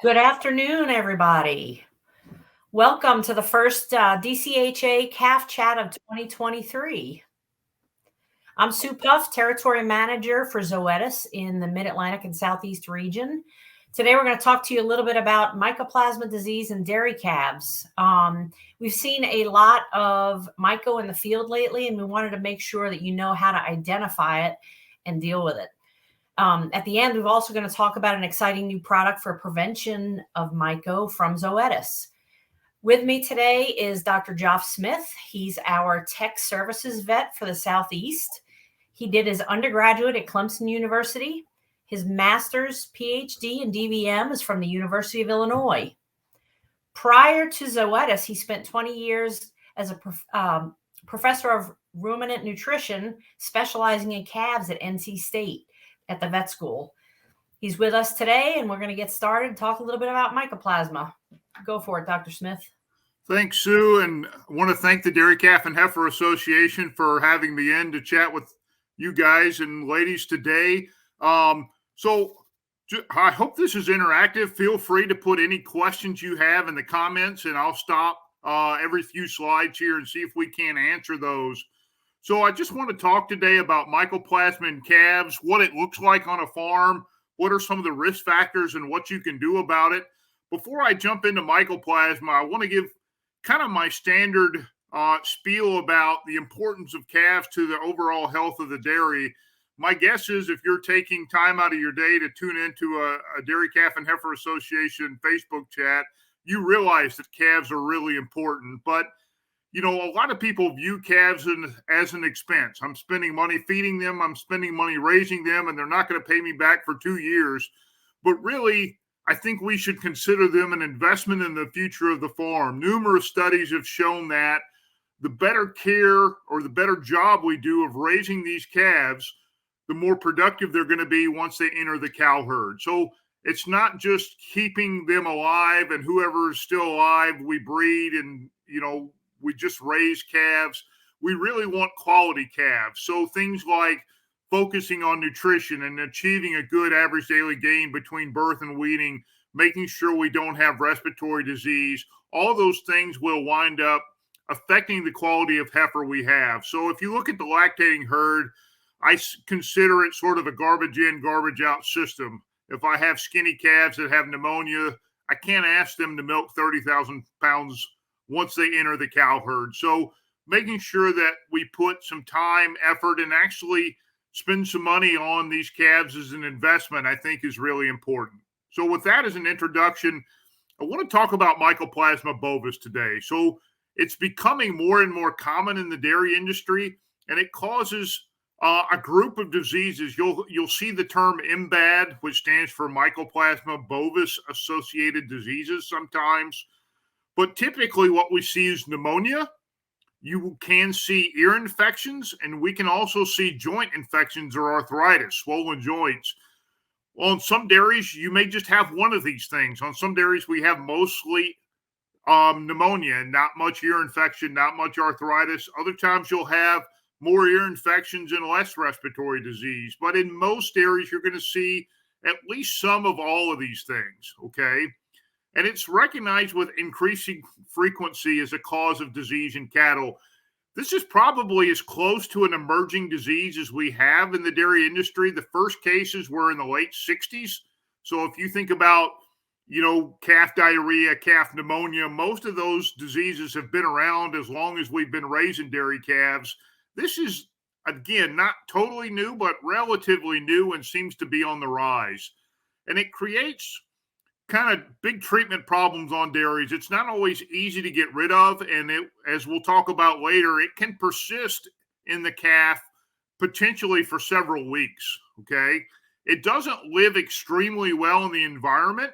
Good afternoon, everybody. Welcome to the first DCHA calf chat of 2023. I'm Sue Puff, Territory Manager for Zoetis in the Mid-Atlantic and Southeast region. Today, we're going to talk to you a little bit about Mycoplasma disease in dairy calves. We've seen a lot of myco in the field lately, and we wanted to make sure that you know how to identify it and deal with it. At the end, we're also going to talk about an exciting new product for prevention of myco from Zoetis. With me today is Dr. Geof Smith. He's our tech services vet for the Southeast. He did his undergraduate at Clemson University. His master's PhD in DVM is from the University of Illinois. Prior to Zoetis, he spent 20 years as a professor of ruminant nutrition, specializing in calves at NC State at the vet school. He's with us today, and we're going to get started and talk a little bit about mycoplasma. Go for it, Dr. Smith. Thanks, Sue, and I want to thank the Dairy Calf and Heifer Association for having me in to chat with you guys and ladies today. So I hope this is interactive. Feel free to put any questions you have in the comments, and I'll stop every few slides here and see if we can answer those. So I just want to talk today about mycoplasma in calves, what it looks like on a farm, what are some of the risk factors, and what you can do about it. Before I jump into mycoplasma, I want to give kind of my standard spiel about the importance of calves to the overall health of the dairy. My guess is if you're taking time out of your day to tune into a Dairy Calf and Heifer Association Facebook chat, you realize that calves are really important. But you know, a lot of people view calves as an expense. I'm spending money feeding them, I'm spending money raising them, and they're not going to pay me back for 2 years. But really, I think we should consider them an investment in the future of the farm. Numerous studies have shown that the better care or the better job we do of raising these calves, the more productive they're going to be once they enter the cow herd. So it's not just keeping them alive and whoever is still alive, we breed and, you know, we just raise calves. We really want quality calves. So things like focusing on nutrition and achieving a good average daily gain between birth and weaning, making sure we don't have respiratory disease, all those things will wind up affecting the quality of heifer we have. So if you look at the lactating herd, I consider it sort of a garbage in, garbage out system. If I have skinny calves that have pneumonia, I can't ask them to milk 30,000 pounds once they enter the cow herd. So making sure that we put some time, effort, and actually spend some money on these calves as an investment, I think is really important. So with that as an introduction, I want to talk about Mycoplasma bovis today. So it's becoming more and more common in the dairy industry, and it causes a group of diseases. You'll see the term MBAD, which stands for Mycoplasma bovis associated diseases sometimes. But typically what we see is pneumonia. You can see ear infections, and we can also see joint infections or arthritis, swollen joints. On some dairies, you may just have one of these things. On some dairies, we have mostly pneumonia, not much ear infection, not much arthritis. Other times you'll have more ear infections and less respiratory disease. But in most dairies, you're going to see at least some of all of these things, okay? And it's recognized with increasing frequency as a cause of disease in cattle. This is probably as close to an emerging disease as we have in the dairy industry. The first cases were in the late 60s. So if you think about, you know, calf diarrhea, calf pneumonia, most of those diseases have been around as long as we've been raising dairy calves. This is, again, not totally new, but relatively new and seems to be on the rise. And it creates kind of big treatment problems on dairies. It's not always easy to get rid of, and it, as we'll talk about later, it can persist in the calf potentially for several weeks, okay? It doesn't live extremely well in the environment.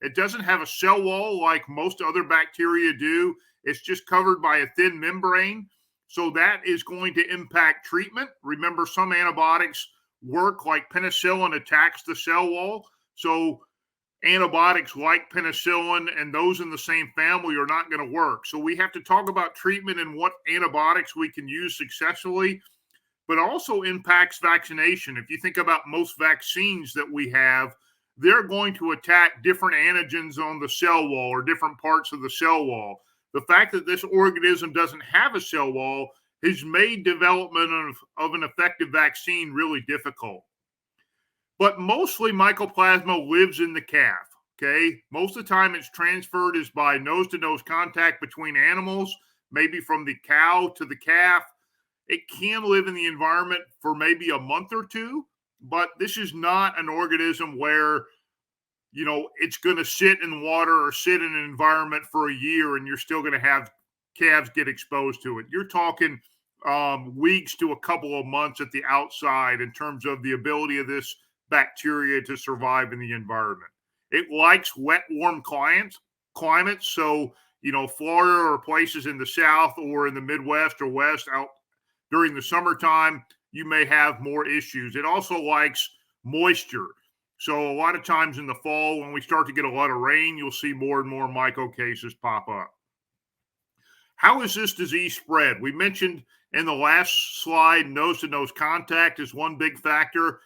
It doesn't have a cell wall like most other bacteria do. It's just covered by a thin membrane, so that is going to impact treatment. Remember, some antibiotics work, like penicillin attacks the cell wall, so antibiotics like penicillin and those in the same family are not going to work. So we have to talk about treatment and what antibiotics we can use successfully, but also impacts vaccination. If you think about most vaccines that we have, they're going to attack different antigens on the cell wall or different parts of the cell wall. The fact that this organism doesn't have a cell wall has made development of an effective vaccine really difficult. But mostly Mycoplasma lives in the calf. Okay. Most of the time it's transferred is by nose to nose contact between animals, maybe from the cow to the calf. It can live in the environment for maybe a month or two, but this is not an organism where, you know, it's going to sit in water or sit in an environment for a year and you're still going to have calves get exposed to it. You're talking weeks to a couple of months at the outside in terms of the ability of this bacteria to survive in the environment. It likes wet, warm climates. So, you know, Florida or places in the South or in the Midwest or West out during the summertime, you may have more issues. It also likes moisture. So a lot of times in the fall, when we start to get a lot of rain, you'll see more and more myco cases pop up. How is this disease spread? We mentioned in the last slide, nose-to-nose contact is one big factor.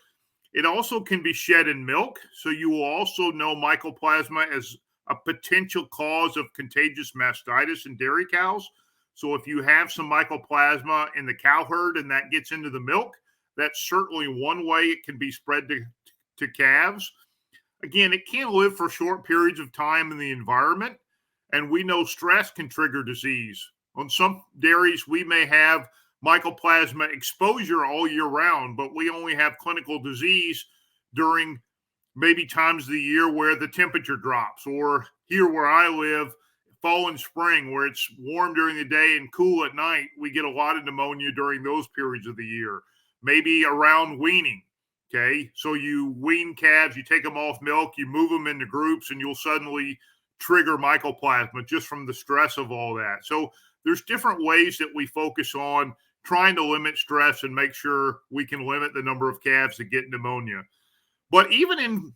It also can be shed in milk. So you will also know Mycoplasma as a potential cause of contagious mastitis in dairy cows. So if you have some Mycoplasma in the cow herd and that gets into the milk, that's certainly one way it can be spread to calves. Again, it can live for short periods of time in the environment, and we know stress can trigger disease. On some dairies, we may have Mycoplasma exposure all year round, but we only have clinical disease during maybe times of the year where the temperature drops, or here where I live, fall and spring, where it's warm during the day and cool at night, we get a lot of pneumonia during those periods of the year. Maybe around weaning. Okay, so you wean calves, you take them off milk, you move them into groups, and you'll suddenly trigger Mycoplasma just from the stress of all that. So there's different ways that we focus on trying to limit stress and make sure we can limit the number of calves that get pneumonia. But even in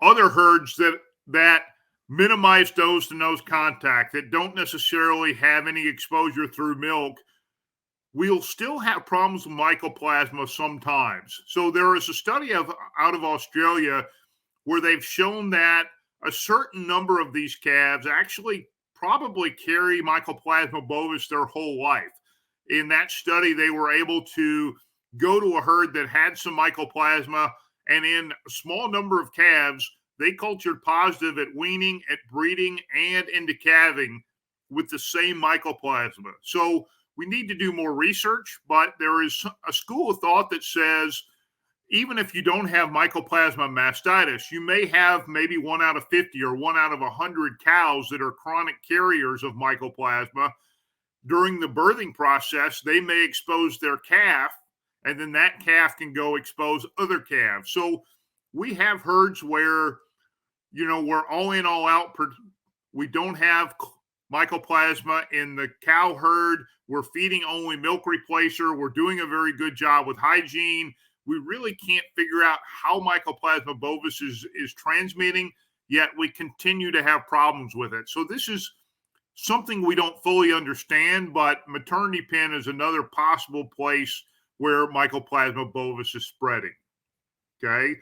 other herds that minimize nose-to-nose contact, that don't necessarily have any exposure through milk, we'll still have problems with Mycoplasma sometimes. So there is a study out of Australia where they've shown that a certain number of these calves actually probably carry Mycoplasma bovis their whole life. In that study, they were able to go to a herd that had some Mycoplasma, and in a small number of calves, they cultured positive at weaning, at breeding, and into calving with the same Mycoplasma. So we need to do more research, but there is a school of thought that says even if you don't have Mycoplasma mastitis, you may have maybe 1 out of 50 or 1 out of 100 cows that are chronic carriers of Mycoplasma. During the birthing process, they may expose their calf, and then that calf can go expose other calves. So we have herds where, you know, we're all in, all out. We don't have Mycoplasma in the cow herd. We're feeding only milk replacer. We're doing a very good job with hygiene. We really can't figure out how Mycoplasma bovis is transmitting, yet we continue to have problems with it. So this is something we don't fully understand, but maternity pen is another possible place where Mycoplasma bovis is spreading. Okay.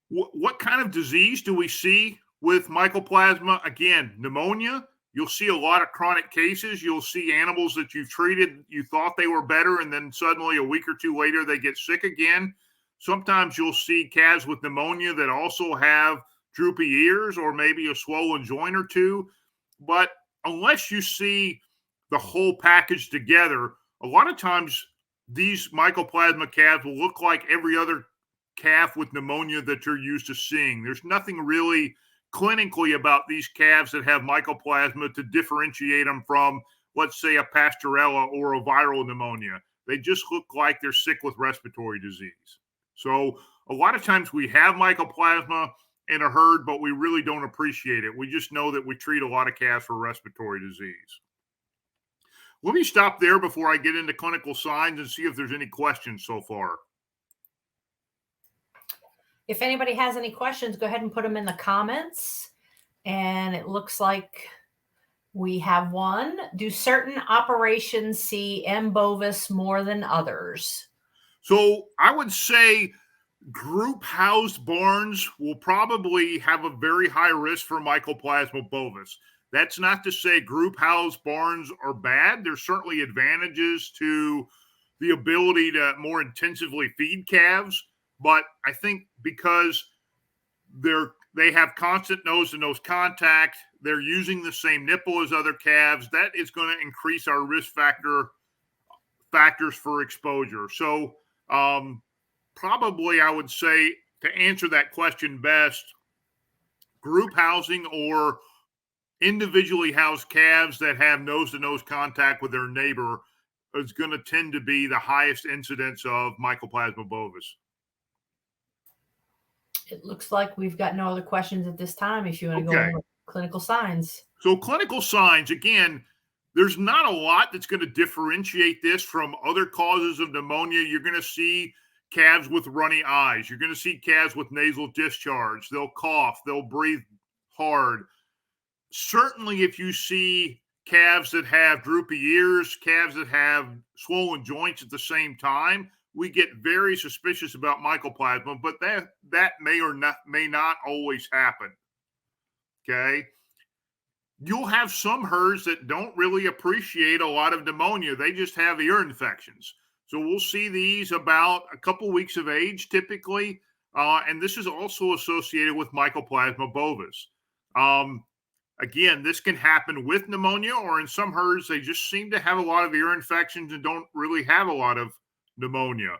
What kind of disease do we see with Mycoplasma? Again, pneumonia. You'll see a lot of chronic cases. You'll see animals that you've treated, you thought they were better, and then suddenly a week or two later, they get sick again. Sometimes you'll see calves with pneumonia that also have droopy ears or maybe a swollen joint or two. But unless you see the whole package together, a lot of times these Mycoplasma calves will look like every other calf with pneumonia that you're used to seeing. There's nothing really clinically about these calves that have Mycoplasma to differentiate them from, let's say, a Pastorella or a viral pneumonia. They just look like they're sick with respiratory disease. So a lot of times we have Mycoplasma in a herd, but we really don't appreciate it. We just know that we treat a lot of calves for respiratory disease. Let me stop there before I get into clinical signs and see if there's any questions so far. If anybody has any questions, go ahead and put them in the comments. And it looks like we have one. Do certain operations see M. bovis more than others? So I would say Group housed barns will probably have a very high risk for Mycoplasma bovis. That's not to say group housed barns are bad. There's certainly advantages to the ability to more intensively feed calves, but I think because they have constant nose to nose contact, they're using the same nipple as other calves, that is going to increase our risk factors for exposure. So probably I would say, to answer that question best, group housing or individually housed calves that have nose to nose contact with their neighbor is going to tend to be the highest incidence of Mycoplasma bovis. It looks like we've got no other questions at this time. If you want to go over clinical signs. So clinical signs, again, there's not a lot that's going to differentiate this from other causes of pneumonia. You're going to see calves with runny eyes. You're going to see calves with nasal discharge. They'll cough. They'll breathe hard. Certainly, if you see calves that have droopy ears, calves that have swollen joints at the same time, we get very suspicious about Mycoplasma, but that may not always happen. Okay. You'll have some herds that don't really appreciate a lot of pneumonia. They just have ear infections. So we'll see these about a couple weeks of age typically. And this is also associated with Mycoplasma bovis. Again, this can happen with pneumonia, or in some herds, they just seem to have a lot of ear infections and don't really have a lot of pneumonia.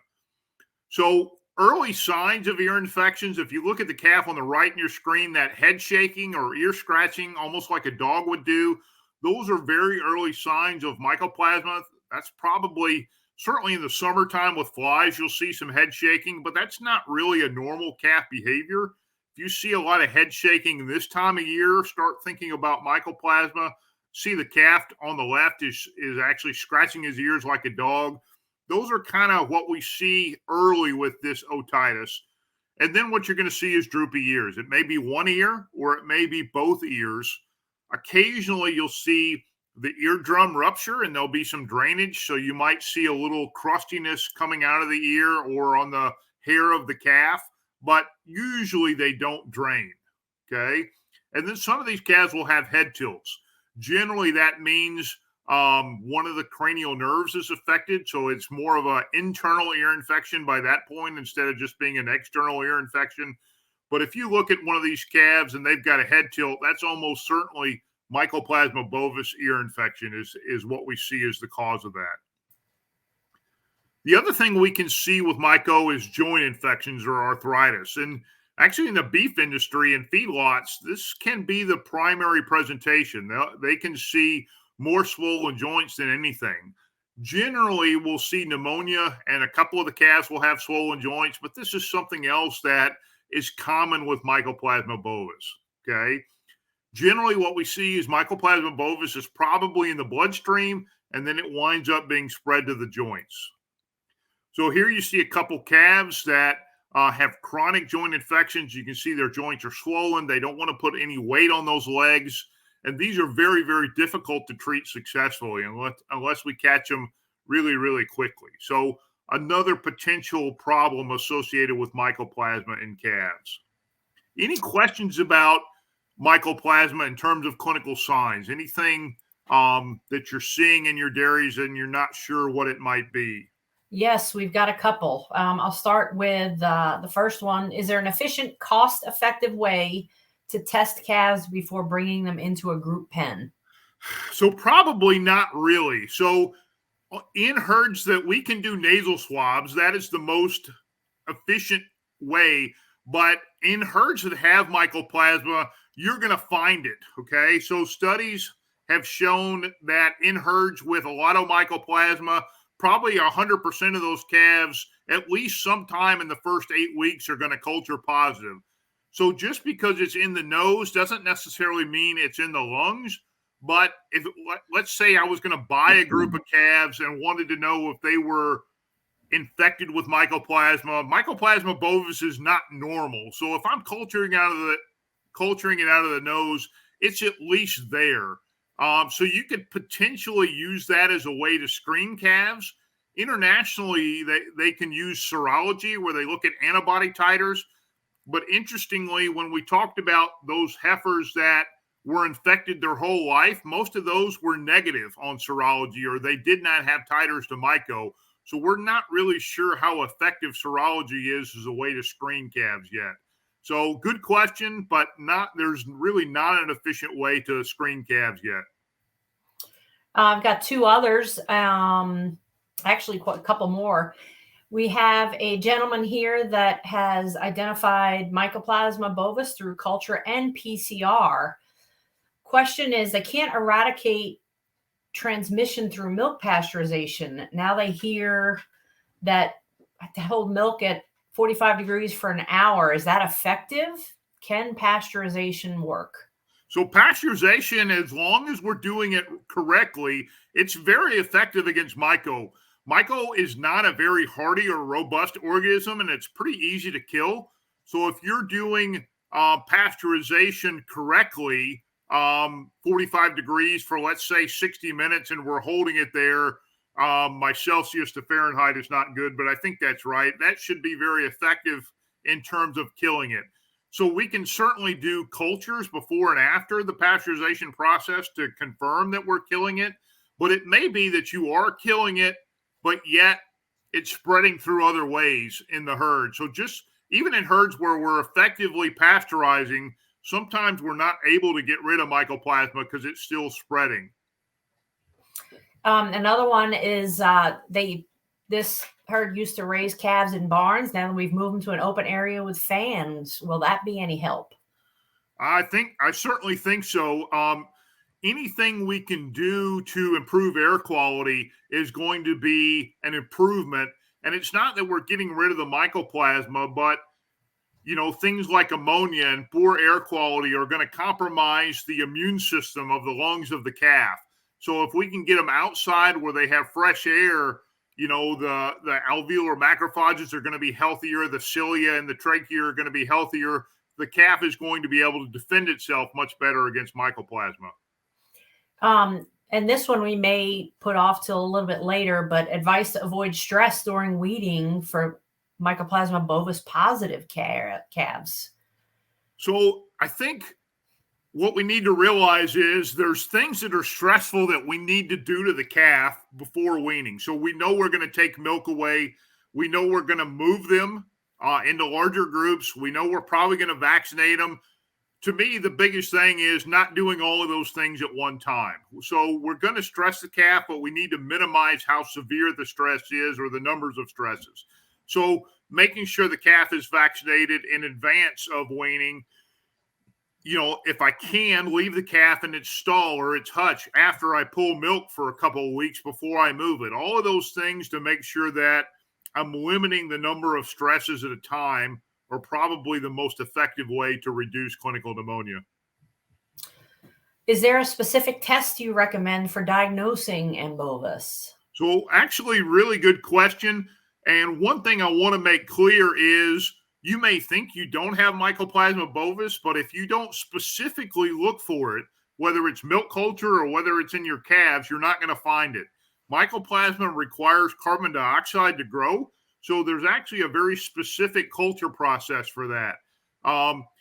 So early signs of ear infections, if you look at the calf on the right in your screen, that head shaking or ear scratching, almost like a dog would do, those are very early signs of Mycoplasma. That's probably, certainly in the summertime with flies, you'll see some head shaking, but that's not really a normal calf behavior. If you see a lot of head shaking this time of year, start thinking about Mycoplasma. See the calf on the left is actually scratching his ears like a dog. Those are kind of what we see early with this otitis. And then what you're going to see is droopy ears. It may be one ear or it may be both ears. Occasionally you'll see the eardrum rupture and there'll be some drainage. So you might see a little crustiness coming out of the ear or on the hair of the calf, but usually they don't drain. Okay. And then some of these calves will have head tilts. Generally, that means one of the cranial nerves is affected. So it's more of an internal ear infection by that point instead of just being an external ear infection. But if you look at one of these calves and they've got a head tilt, that's almost certainly Mycoplasma bovis ear infection is what we see as the cause of that. The other thing we can see with myco is joint infections or arthritis. And actually in the beef industry and feedlots, this can be the primary presentation. They can see more swollen joints than anything. Generally, we'll see pneumonia and a couple of the calves will have swollen joints, but this is something else that is common with Mycoplasma bovis, okay? Generally, what we see is Mycoplasma bovis is probably in the bloodstream, and then it winds up being spread to the joints. So here you see a couple calves that have chronic joint infections. You can see their joints are swollen. They don't want to put any weight on those legs. And these are very, very difficult to treat successfully unless we catch them really, really quickly. So another potential problem associated with Mycoplasma in calves. Any questions about Mycoplasma in terms of clinical signs? Anything that you're seeing in your dairies and you're not sure what it might be? Yes, we've got a couple. I'll start with the first one. Is there an efficient, cost-effective way to test calves before bringing them into a group pen? So probably not really. So in herds that we can do nasal swabs, that is the most efficient way. But in herds that have Mycoplasma, you're going to find it. Okay. So studies have shown that in herds with a lot of Mycoplasma, probably 100% of those calves, at least sometime in the first 8 weeks, are going to culture positive. So just because it's in the nose doesn't necessarily mean it's in the lungs. But if let's say I was going to buy a group of calves and wanted to know if they were infected with Mycoplasma bovis is not normal. So if I'm culturing it out of the nose, it's at least there. So you could potentially use that as a way to screen calves. internationally, they can use serology where they look at antibody titers. But interestingly, when we talked about those heifers that were infected their whole life, most of those were negative on serology, or they did not have titers to myco. So we're not really sure how effective serology is as a way to screen calves yet. So good question, but there's really not an efficient way to screen calves yet. I've got two others, actually a couple more. We have a gentleman here that has identified Mycoplasma bovis through culture and PCR. Question is, they can't eradicate transmission through milk pasteurization. Now they hear that to hold milk at 45 degrees for an hour. Is that effective? Can pasteurization work? So pasteurization, as long as we're doing it correctly, it's very effective against myco. Myco is not a very hardy or robust organism, and it's pretty easy to kill. So if you're doing pasteurization correctly, 45 degrees for, let's say, 60 minutes, and we're holding it there. My Celsius to Fahrenheit is not good, but I think that's right. That should be very effective in terms of killing it. So we can certainly do cultures before and after the pasteurization process to confirm that we're killing it. But it may be that you are killing it, but yet it's spreading through other ways in the herd. So just even in herds where we're effectively pasteurizing, sometimes we're not able to get rid of Mycoplasma because it's still spreading. Another one is this herd used to raise calves in barns. Now we've moved them to an open area with fans. Will that be any help? I certainly think so. Anything we can do to improve air quality is going to be an improvement. And it's not that we're getting rid of the Mycoplasma, but things like ammonia and poor air quality are going to compromise the immune system of the lungs of the calf. So if we can get them outside where they have fresh air, the alveolar macrophages are going to be healthier. The cilia and the trachea are going to be healthier. The calf is going to be able to defend itself much better against Mycoplasma. And this one we may put off till a little bit later, but advice to avoid stress during weaning for Mycoplasma bovis positive calves. So I think what we need to realize is there's things that are stressful that we need to do to the calf before weaning. So we know we're going to take milk away. We know we're going to move them into larger groups. We know we're probably going to vaccinate them. To me, the biggest thing is not doing all of those things at one time. So we're going to stress the calf, but we need to minimize how severe the stress is or the numbers of stresses. So making sure the calf is vaccinated in advance of weaning. If I can, leave the calf in its stall or its hutch after I pull milk for a couple of weeks before I move it. All of those things to make sure that I'm limiting the number of stresses at a time are probably the most effective way to reduce clinical pneumonia. Is there a specific test you recommend for diagnosing M. bovis? So actually, really good question. And one thing I want to make clear is you may think you don't have Mycoplasma bovis, but if you don't specifically look for it, whether it's milk culture or whether it's in your calves, you're not going to find it. Mycoplasma requires carbon dioxide to grow. So there's actually a very specific culture process for that.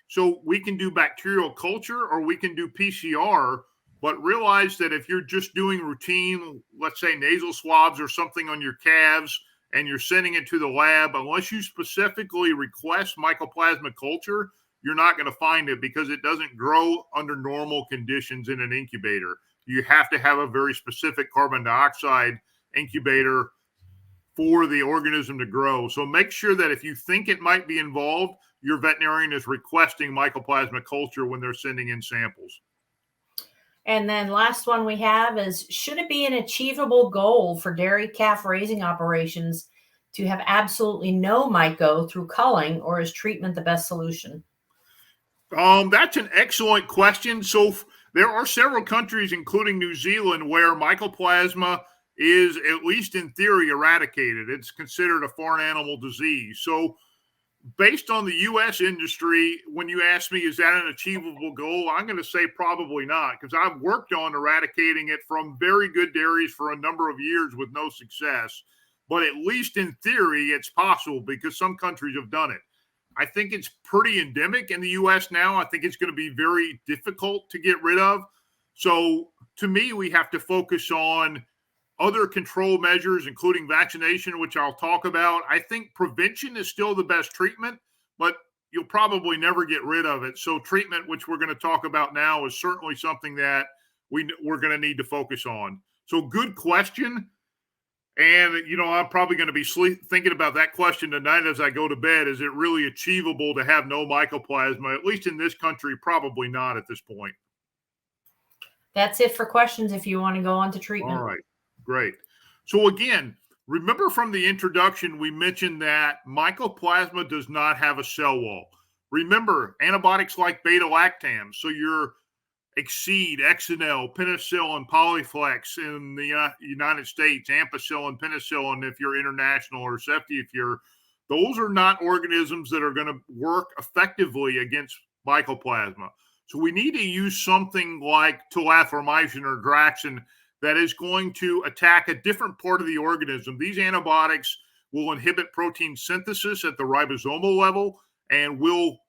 So we can do bacterial culture or we can do PCR, but realize that if you're just doing routine, let's say nasal swabs or something on your calves, and you're sending it to the lab, unless you specifically request Mycoplasma culture, you're not going to find it because it doesn't grow under normal conditions in an incubator. You have to have a very specific carbon dioxide incubator for the organism to grow. So make sure that if you think it might be involved, your veterinarian is requesting Mycoplasma culture when they're sending in samples. And then last one we have is, should it be an achievable goal for dairy calf raising operations to have absolutely no myco through culling, or is treatment the best solution? That's an excellent question. So there are several countries, including New Zealand, where Mycoplasma is, at least in theory, eradicated. It's considered a foreign animal disease. So based on the U.S. industry, when you ask me, is that an achievable goal? I'm going to say probably not, because I've worked on eradicating it from very good dairies for a number of years with no success. but at least in theory, it's possible because some countries have done it. I think it's pretty endemic in the U.S. now. I think it's going to be very difficult to get rid of. So to me, we have to focus on other control measures, including vaccination, which I'll talk about. I think prevention is still the best treatment, but you'll probably never get rid of it. So treatment, which we're going to talk about now, is certainly something that we're going to need to focus on. So good question. And, I'm probably going to be thinking about that question tonight as I go to bed. Is it really achievable to have no mycoplasma? At least in this country, probably not at this point. That's it for questions if you want to go on to treatment. All right, great. So again, remember from the introduction, we mentioned that mycoplasma does not have a cell wall. Remember, antibiotics like beta-lactams, so your Exceed, Exenel, penicillin, Polyflex in the United States, ampicillin, penicillin if you're international, or Sefti if you're, those are not organisms that are going to work effectively against mycoplasma. So we need to use something like tulathromycin or Draxxin that is going to attack a different part of the organism. These antibiotics will inhibit protein synthesis at the ribosomal level and will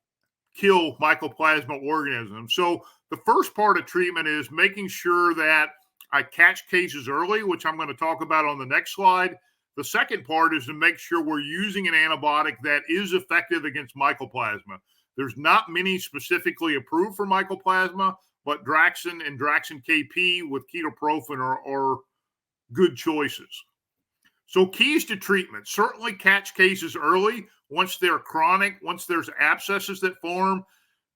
kill mycoplasma organisms. So the first part of treatment is making sure that I catch cases early, which I'm going to talk about on the next slide. The second part is to make sure we're using an antibiotic that is effective against mycoplasma. There's not many specifically approved for mycoplasma, but Draxxin and Draxxin KP with ketoprofen are good choices. So keys to treatment: certainly catch cases early. Once they're chronic, once there's abscesses that form,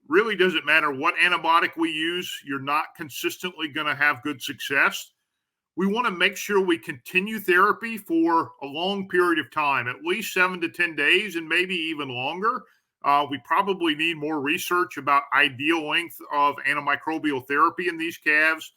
really doesn't matter what antibiotic we use, you're not consistently going to have good success. We want to make sure we continue therapy for a long period of time, at least 7 to 10 days, and maybe even longer. We probably need more research about ideal length of antimicrobial therapy in these calves.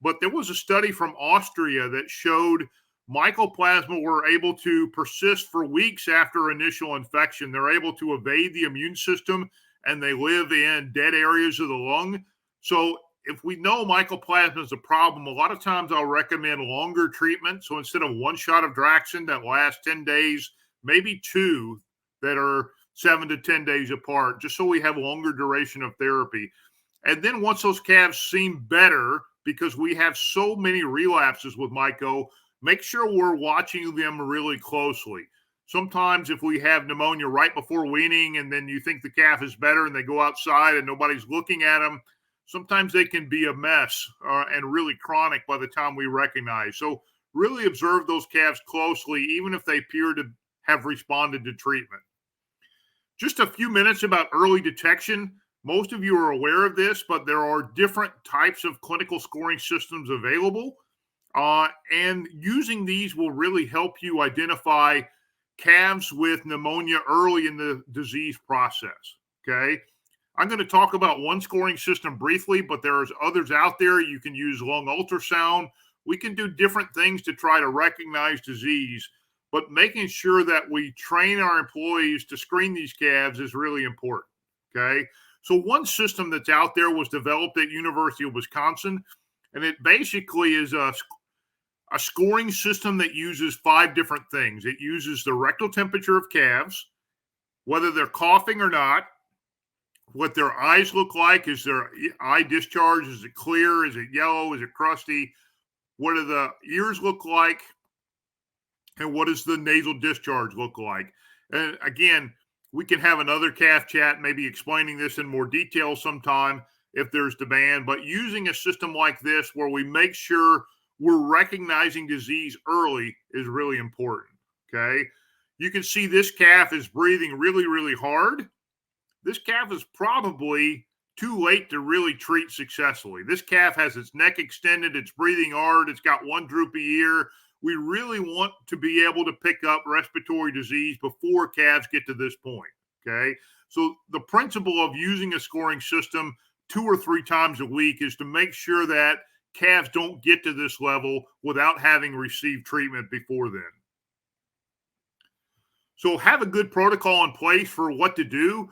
But there was a study from Austria that showed mycoplasma were able to persist for weeks after initial infection. They're able to evade the immune system, and they live in dead areas of the lung. So if we know mycoplasma is a problem, a lot of times I'll recommend longer treatment. So instead of one shot of Draxxin that lasts 10 days, maybe two that are 7 to 10 days apart, just so we have longer duration of therapy. And then once those calves seem better, because we have so many relapses with myco, make sure we're watching them really closely. Sometimes if we have pneumonia right before weaning and then you think the calf is better and they go outside and nobody's looking at them, sometimes they can be a mess and really chronic by the time we recognize. So really observe those calves closely, even if they appear to have responded to treatment. Just a few minutes about early detection. Most of you are aware of this, but there are different types of clinical scoring systems available. And using these will really help you identify calves with pneumonia early in the disease process. Okay. I'm going to talk about one scoring system briefly, but there's others out there. You can use lung ultrasound. We can do different things to try to recognize disease, but making sure that we train our employees to screen these calves is really important. Okay. So one system that's out there was developed at University of Wisconsin, and it basically is a scoring system that uses 5 different things. It uses the rectal temperature of calves, whether they're coughing or not, what their eyes look like. Is their eye discharge? Is it clear? Is it yellow? Is it crusty? What do the ears look like? And what does the nasal discharge look like? And again, we can have another calf chat, maybe explaining this in more detail sometime if there's demand. But using a system like this where we make sure we're recognizing disease early is really important. Okay. You can see this calf is breathing really, really hard. This calf is probably too late to really treat successfully. This calf has its neck extended, it's breathing hard, it's got one droopy ear. We really want to be able to pick up respiratory disease before calves get to this point. Okay. So the principle of using a scoring system 2 or 3 times a week is to make sure that calves don't get to this level without having received treatment before then. So have a good protocol in place for what to do.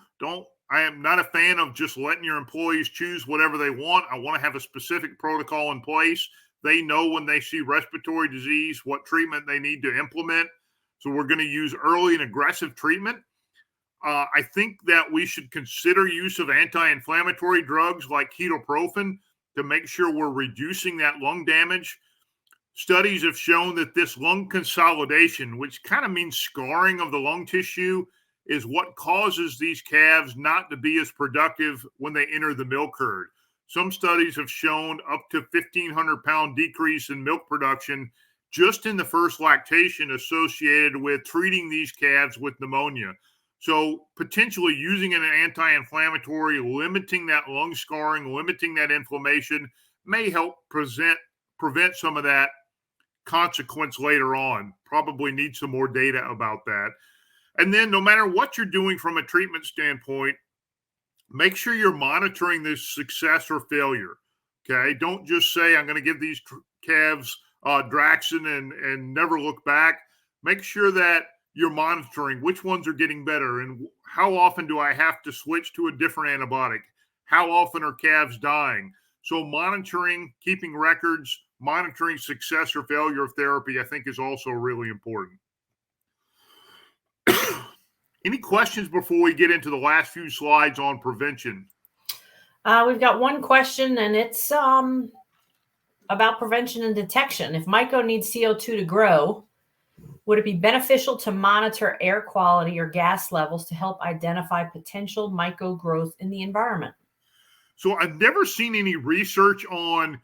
I am not a fan of just letting your employees choose whatever they want. I want to have a specific protocol in place. They know when they see respiratory disease, what treatment they need to implement. So we're going to use early and aggressive treatment. I think that we should consider use of anti-inflammatory drugs like ketoprofen to make sure we're reducing that lung damage. Studies have shown that this lung consolidation, which kind of means scarring of the lung tissue, is what causes these calves not to be as productive when they enter the milk herd. Some studies have shown up to 1,500-pound decrease in milk production just in the first lactation associated with treating these calves with pneumonia. So potentially using an anti-inflammatory, limiting that lung scarring, limiting that inflammation may help prevent some of that consequence later on. Probably need some more data about that. And then no matter what you're doing from a treatment standpoint, make sure you're monitoring this success or failure. Okay. Don't just say, I'm going to give these calves Draxin and never look back. Make sure that you're monitoring which ones are getting better and how often do I have to switch to a different antibiotic? How often are calves dying? So monitoring, keeping records, monitoring success or failure of therapy, I think is also really important. Any questions before we get into the last few slides on prevention? We've got one question, and it's about prevention and detection. If myco needs CO2 to grow, would it be beneficial to monitor air quality or gas levels to help identify potential myco growth in the environment? So I've never seen any research on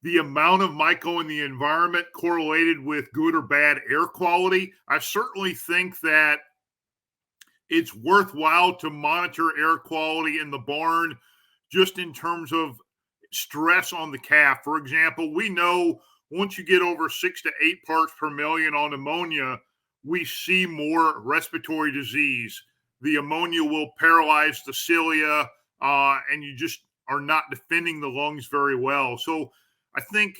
the amount of myco in the environment correlated with good or bad air quality. I certainly think that it's worthwhile to monitor air quality in the barn just in terms of stress on the calf. For example, we know once you get over 6 to 8 parts per million on ammonia, we see more respiratory disease. The ammonia will paralyze the cilia, and you just are not defending the lungs very well. So I think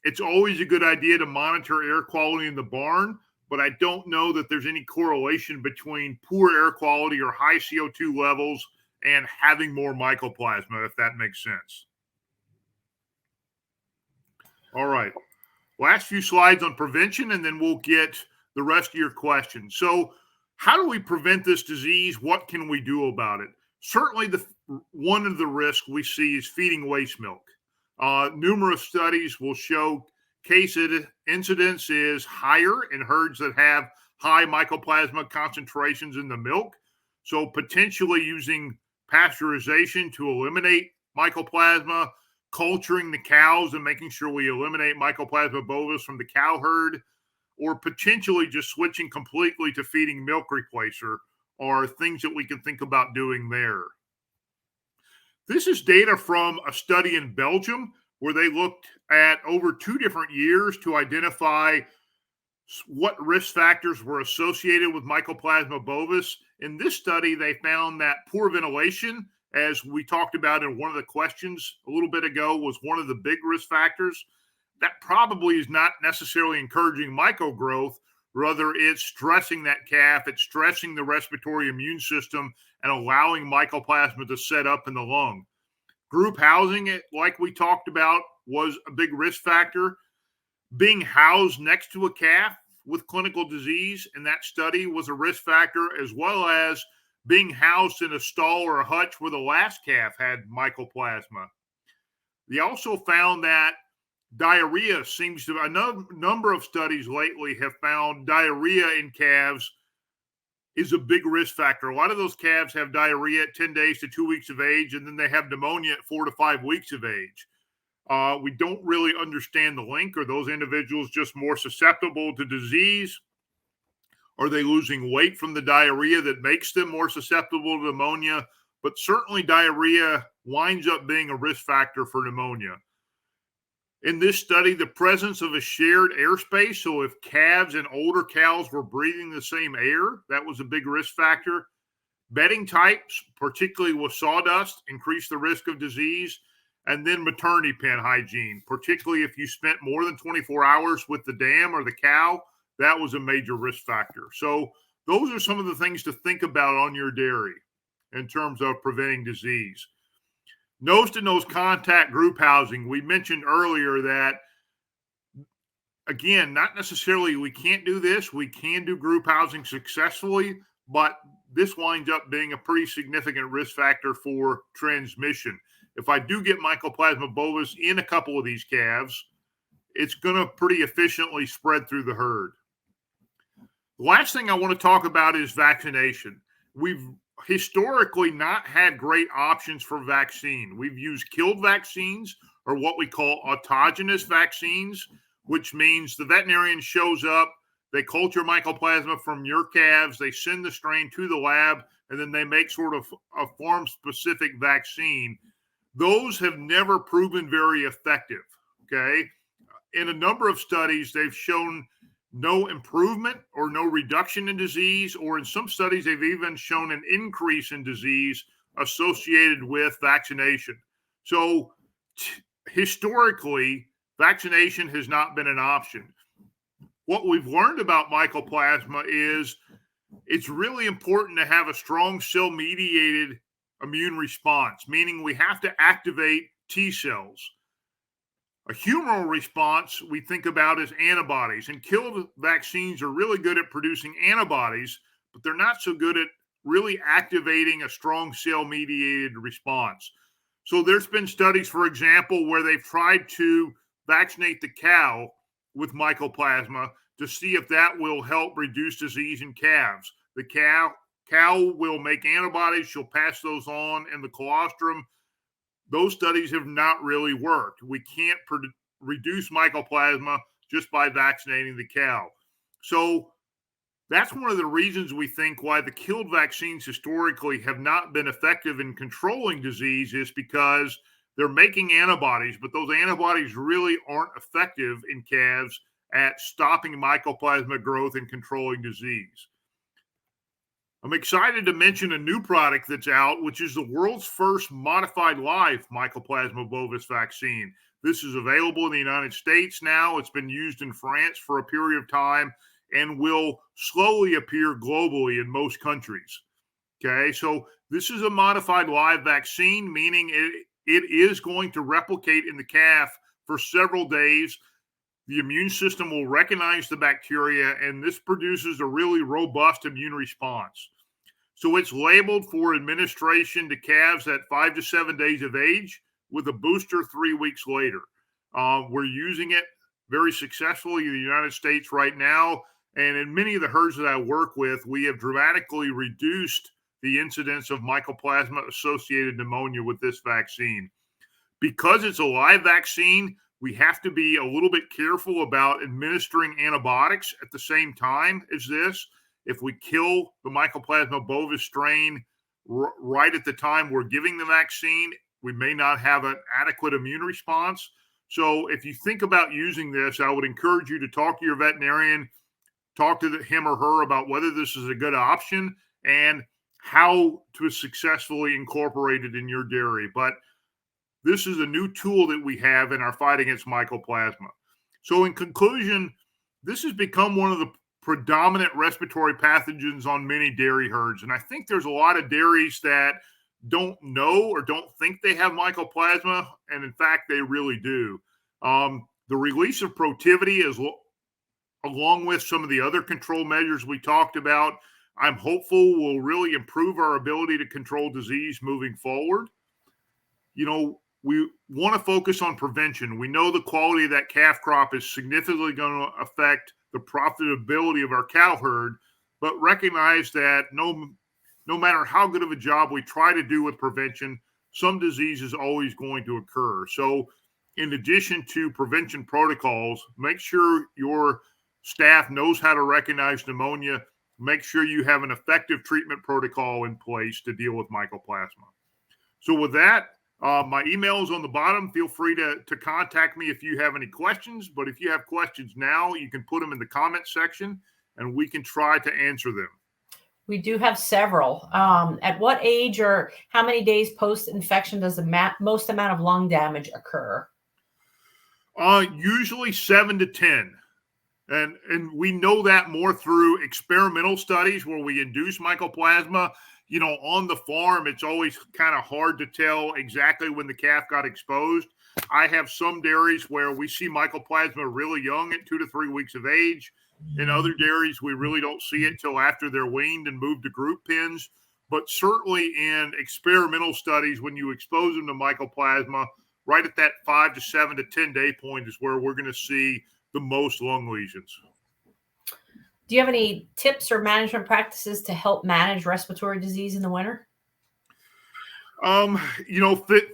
it's always a good idea to monitor air quality in the barn, but I don't know that there's any correlation between poor air quality or high CO2 levels and having more mycoplasma, if that makes sense. All right. Last few slides on prevention, and then we'll get the rest of your questions. So how do we prevent this disease? What can we do about it? Certainly, one of the risks we see is feeding waste milk. Numerous studies will show case incidence is higher in herds that have high mycoplasma concentrations in the milk. So potentially using pasteurization to eliminate mycoplasma, culturing the cows and making sure we eliminate Mycoplasma bovis from the cow herd, or potentially just switching completely to feeding milk replacer are things that we can think about doing there. This is data from a study in Belgium where they looked at over 2 different years to identify what risk factors were associated with Mycoplasma bovis. In this study, they found that poor ventilation, as we talked about in one of the questions a little bit ago, was one of the big risk factors. That probably is not necessarily encouraging myco growth. Rather, it's stressing that calf, it's stressing the respiratory immune system and allowing mycoplasma to set up in the lung. Group housing, like we talked about, was a big risk factor. Being housed next to a calf with clinical disease in that study was a risk factor, as well as being housed in a stall or a hutch where the last calf had mycoplasma. They also found that diarrhea seems to, a number of studies lately have found diarrhea in calves is a big risk factor. A lot of those calves have diarrhea at 10 days to 2 weeks of age, and then they have pneumonia at 4 to 5 weeks of age. We don't really understand the link. Are those individuals just more susceptible to disease? Are they losing weight from the diarrhea that makes them more susceptible to pneumonia? But certainly diarrhea winds up being a risk factor for pneumonia. In this study, the presence of a shared airspace, so if calves and older cows were breathing the same air, that was a big risk factor. Bedding types, particularly with sawdust, increase the risk of disease. And then maternity pen hygiene, particularly if you spent more than 24 hours with the dam or the cow, that was a major risk factor. So those are some of the things to think about on your dairy in terms of preventing disease. Nose-to-nose contact group housing. We mentioned earlier that again, not necessarily we can't do this. We can do group housing successfully, but this winds up being a pretty significant risk factor for transmission. If I do get Mycoplasma bovis in a couple of these calves, it's going to pretty efficiently spread through the herd. The last thing I want to talk about is vaccination. We've historically not had great options for vaccine. We've used killed vaccines, or what we call autogenous vaccines, which means the veterinarian shows up, they culture Mycoplasma from your calves, they send the strain to the lab, and then they make sort of a farm-specific vaccine. Those have never proven very effective, okay? In a number of studies, they've shown no improvement or no reduction in disease, or in some studies, they've even shown an increase in disease associated with vaccination. So historically, vaccination has not been an option. What we've learned about Mycoplasma is it's really important to have a strong cell-mediated immune response, meaning we have to activate T cells. A humoral response we think about as antibodies, and killed vaccines are really good at producing antibodies, but they're not so good at really activating a strong cell-mediated response. So there's been studies, for example, where they've tried to vaccinate the cow with Mycoplasma to see if that will help reduce disease in calves. The cow will make antibodies, she'll pass those on in the colostrum. Those studies have not really worked. We can't reduce Mycoplasma just by vaccinating the cow. So that's one of the reasons we think why the killed vaccines historically have not been effective in controlling disease, is because they're making antibodies, but those antibodies really aren't effective in calves at stopping Mycoplasma growth and controlling disease. I'm excited to mention a new product that's out, which is the world's first modified live Mycoplasma bovis vaccine. This is available in the United States now. It's been used in France for a period of time and will slowly appear globally in most countries. Okay, so this is a modified live vaccine, meaning it is going to replicate in the calf for several days. The immune system will recognize the bacteria, and this produces a really robust immune response. So it's labeled for administration to calves at 5 to 7 days of age, with a booster 3 weeks later. We're using it very successfully in the United States right now, and in many of the herds that I work with, we have dramatically reduced the incidence of Mycoplasma-associated pneumonia with this vaccine. Because it's a live vaccine, we have to be a little bit careful about administering antibiotics at the same time as this. If we kill the Mycoplasma bovis strain right at the time we're giving the vaccine, we may not have an adequate immune response. So if you think about using this, I would encourage you to talk to your veterinarian, talk to him or her about whether this is a good option and how to successfully incorporate it in your dairy. But this is a new tool that we have in our fight against Mycoplasma. So in conclusion, this has become one of the predominant respiratory pathogens on many dairy herds. And I think there's a lot of dairies that don't know or don't think they have Mycoplasma, and in fact, they really do. The release of Protivity is, along with some of the other control measures we talked about, I'm hopeful will really improve our ability to control disease moving forward. You know, we want to focus on prevention. We know the quality of that calf crop is significantly going to affect the profitability of our cow herd, but recognize that no matter how good of a job we try to do with prevention, some disease is always going to occur. So in addition to prevention protocols, make sure your staff knows how to recognize pneumonia. Make sure you have an effective treatment protocol in place to deal with Mycoplasma. So with that, my email is on the bottom. Feel free to contact me if you have any questions. But if you have questions now, you can put them in the comment section and we can try to answer them. We do have several. At what age or how many days post-infection does the most amount of lung damage occur? Usually 7 to 10. And we know that more through experimental studies where we induce Mycoplasma. on the farm, it's always kind of hard to tell exactly when the calf got exposed. I have some dairies where we see mycoplasma really young at 2 to 3 weeks of age. In other dairies, we really don't see it till after they're weaned and moved to group pens. But certainly in experimental studies, when you expose them to mycoplasma, right at that 5 to 7 to 10 day point is where we're going to see the most lung lesions. Do you have any tips or management practices to help manage respiratory disease in the winter?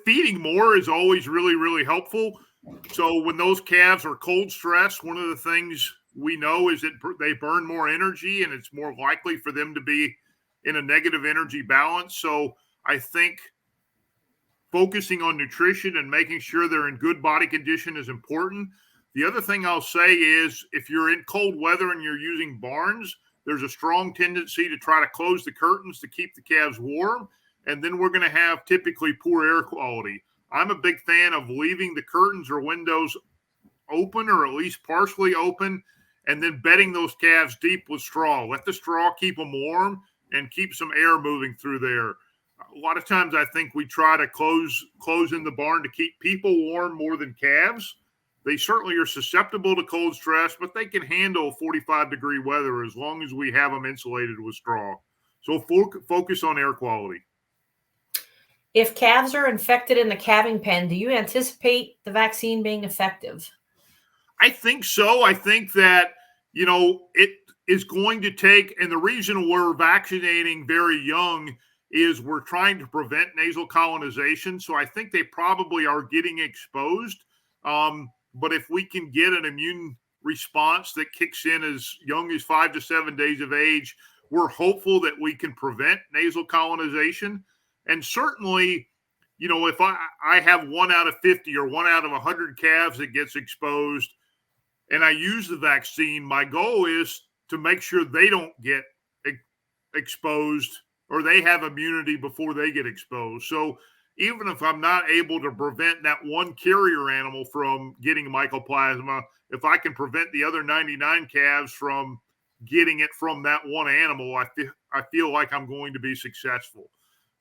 Feeding more is always really, really helpful. So when those calves are cold stressed, one of the things we know is that they burn more energy and it's more likely for them to be in a negative energy balance. So I think focusing on nutrition and making sure they're in good body condition is important. The other thing I'll say is if you're in cold weather and you're using barns, there's a strong tendency to try to close the curtains to keep the calves warm. And then we're going to have typically poor air quality. I'm a big fan of leaving the curtains or windows open or at least partially open and then bedding those calves deep with straw. Let the straw keep them warm and keep some air moving through there. A lot of times I think we try to close in the barn to keep people warm more than calves. They certainly are susceptible to cold stress, but they can handle 45-degree weather as long as we have them insulated with straw. So focus on air quality. If calves are infected in the calving pen, do you anticipate the vaccine being effective? I think so. I think that, it is going to take, and the reason we're vaccinating very young is we're trying to prevent nasal colonization. So I think they probably are getting exposed. But if we can get an immune response that kicks in as young as 5 to 7 days of age, we're hopeful that we can prevent nasal colonization. And certainly, if I have 1 out of 50 or 1 out of 100 calves that gets exposed and I use the vaccine, my goal is to make sure they don't get exposed or they have immunity before they get exposed. So even if I'm not able to prevent that one carrier animal from getting mycoplasma, if I can prevent the other 99 calves from getting it from that one animal, I feel like I'm going to be successful.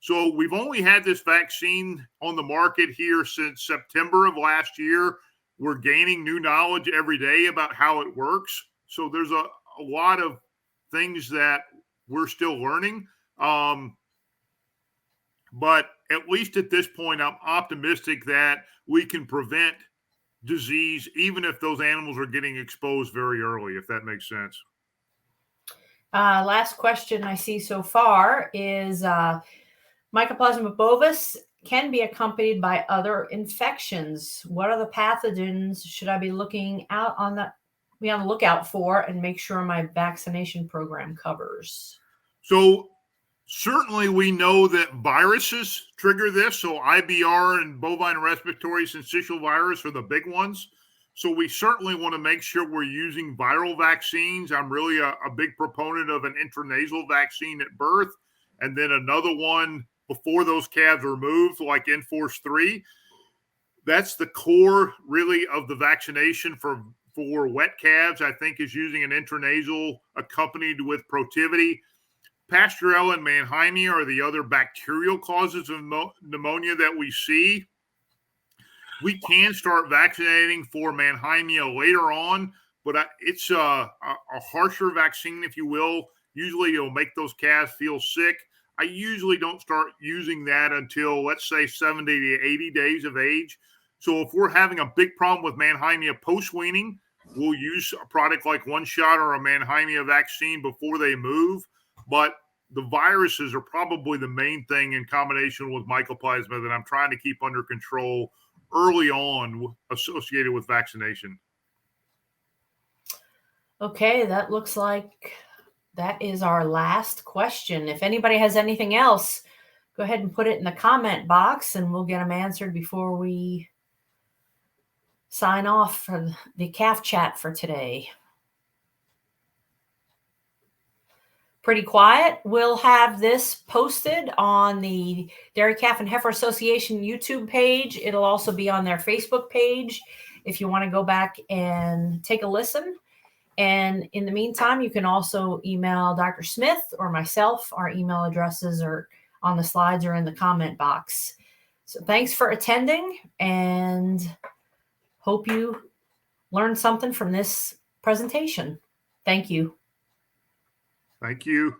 So we've only had this vaccine on the market here since September of last year. We're gaining new knowledge every day about how it works. So there's a lot of things that we're still learning. But at least at this point, I'm optimistic that we can prevent disease, even if those animals are getting exposed very early, if that makes sense. Last question I see so far is Mycoplasma bovis can be accompanied by other infections. What are the pathogens should I be looking out on be on the lookout for and make sure my vaccination program covers? So certainly we know that viruses trigger this. So IBR and bovine respiratory syncytial virus are the big ones. So we certainly want to make sure we're using viral vaccines. I'm really a big proponent of an intranasal vaccine at birth, and then another one before those calves are moved, like Enforce 3. That's the core, really, of the vaccination for wet calves, I think, is using an intranasal accompanied with Protivity. Pasteurella and Mannheimia are the other bacterial causes of pneumonia that we see. We can start vaccinating for Mannheimia later on, but it's a harsher vaccine, if you will. Usually it'll make those calves feel sick. I usually don't start using that until, let's say, 70 to 80 days of age. So if we're having a big problem with Mannheimia post-weaning, we'll use a product like One Shot or a Mannheimia vaccine before they move. But the viruses are probably the main thing in combination with Mycoplasma that I'm trying to keep under control early on associated with vaccination. Okay, that looks like that is our last question. If anybody has anything else, go ahead and put it in the comment box and we'll get them answered before we sign off for the calf chat for today. Pretty quiet. We'll have this posted on the Dairy Calf and Heifer Association YouTube page. It'll also be on their Facebook page if you want to go back and take a listen. And in the meantime, you can also email Dr. Smith or myself. Our email addresses are on the slides or in the comment box. So thanks for attending, and hope you learned something from this presentation. Thank you. Thank you.